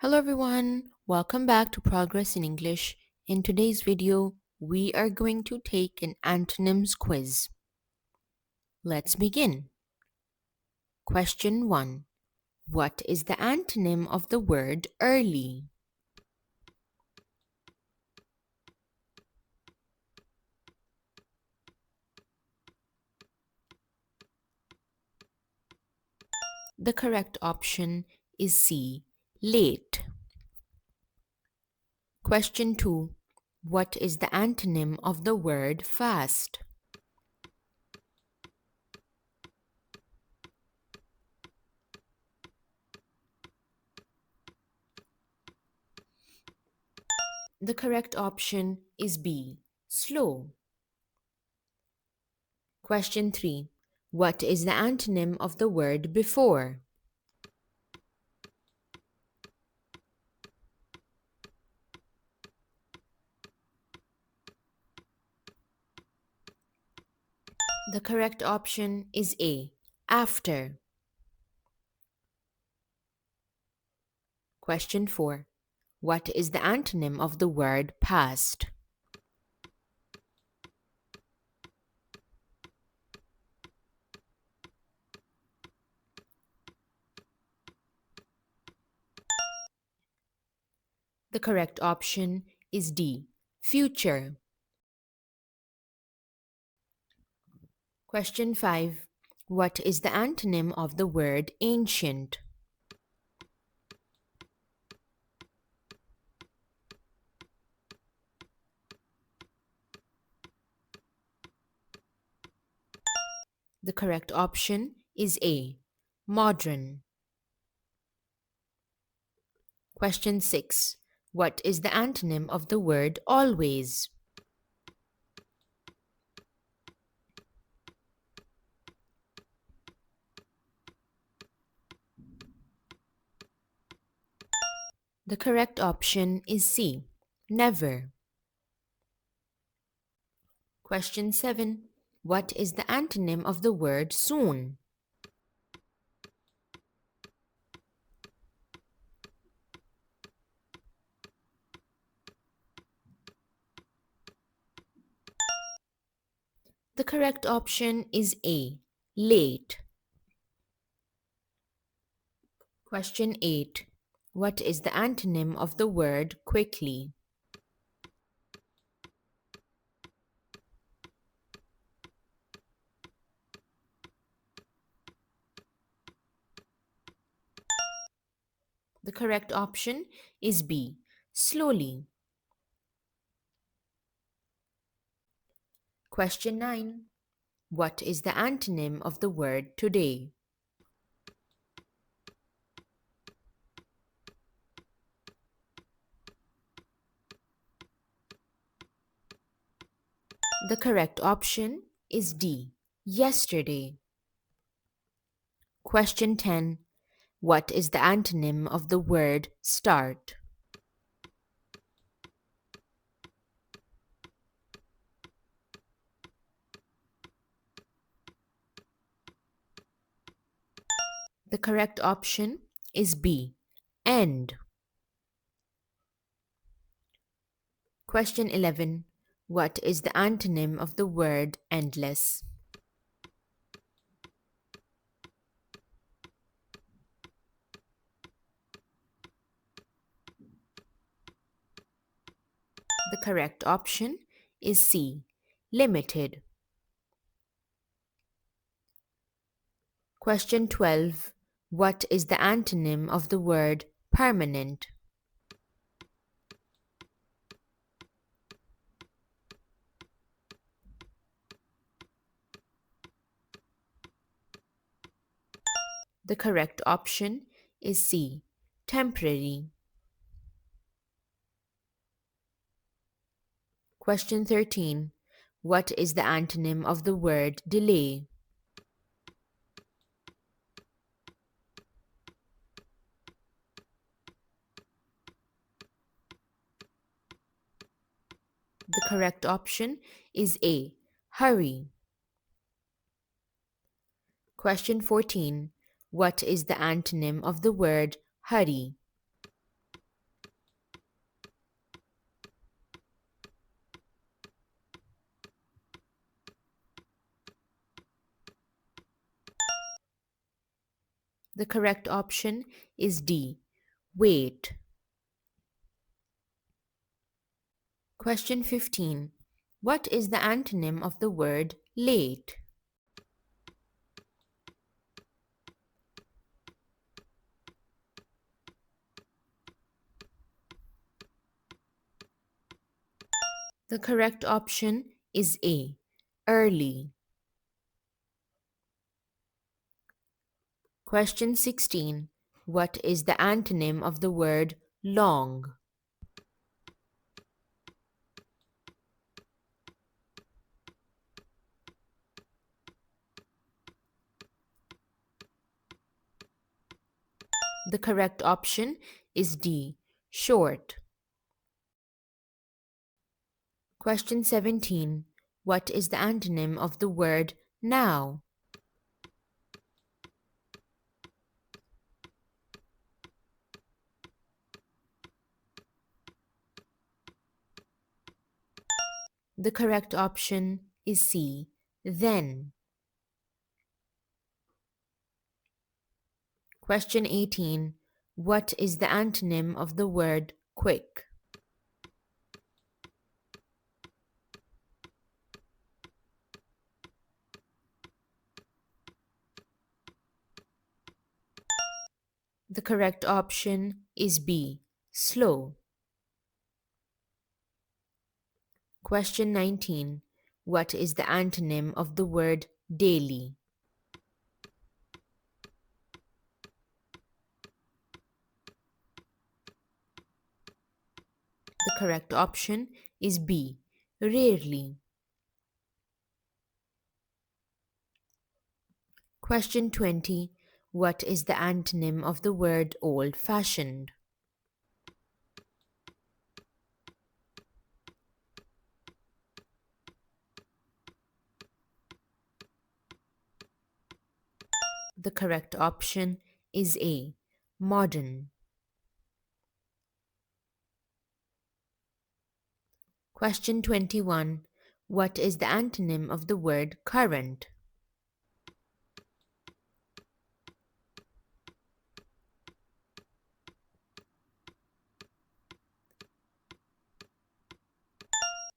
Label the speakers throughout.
Speaker 1: Hello everyone, welcome back to Progress in English. In today's video, we are going to take an antonyms quiz. Let's begin. Question 1. What is the antonym of the word early? The correct option is C. Late. Question 2. What is the antonym of the word fast? The correct option is B. Slow. Question 3. What is the antonym of the word before? The correct option is A. After. Question 4. What is the antonym of the word past? The correct option is D. Future. Question 5. What is the antonym of the word ancient? The correct option is A. Modern. Question 6. What is the antonym of the word always? The correct option is C. Never. Question 7. What is the antonym of the word soon? The correct option is A. Late. Question 8. What is the antonym of the word quickly? The correct option is B. Slowly. Question 9. What is the antonym of the word today? The correct option is D. Yesterday. Question 10. What is the antonym of the word start? The correct option is B. End. Question 11. What is the antonym of the word endless? The correct option is C. Limited. Question 12. What is the antonym of the word permanent? The correct option is C. Temporary. Question 13. What is the antonym of the word delay? The correct option is A. Hurry. Question 14. What is the antonym of the word hurry? The correct option is D. Wait. Question 15. What is the antonym of the word late? The correct option is A. Early. Question 16. What is the antonym of the word long? The correct option is D. Short. Question 17. What is the antonym of the word now? The correct option is C. Then. Question 18. What is the antonym of the word quick? The correct option is B. Slow. Question 19. What is the antonym of the word daily? The correct option is B. Rarely. Question 20. What is the antonym of the word old fashioned? The correct option is A. Modern. Question 21. What is the antonym of the word current?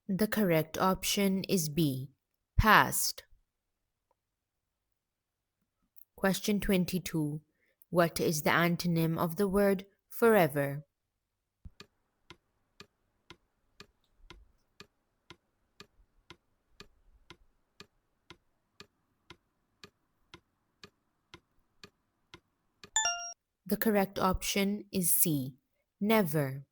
Speaker 1: The correct option is B. Past. Question 22. What is the antonym of the word forever? The correct option is C. Never.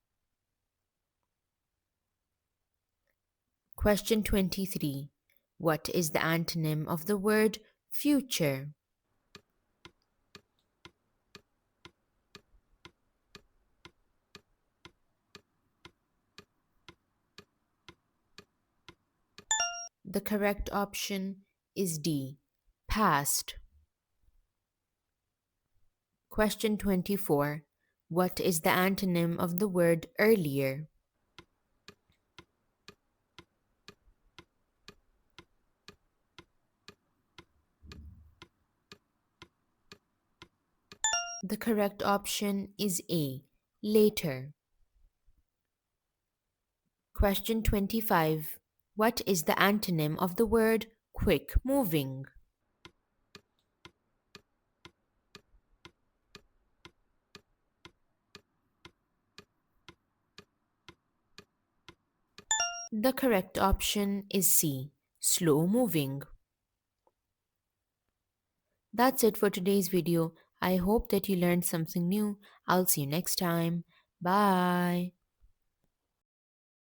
Speaker 1: Question 23. What is the antonym of the word future? The correct option is D. Past. Question 24. What is the antonym of the word earlier? The correct option is A. Later. Question 25. What is the antonym of the word quick moving? The correct option is C. Slow moving. That's it for today's video. I hope that you learned something new. I'll see you next time. Bye.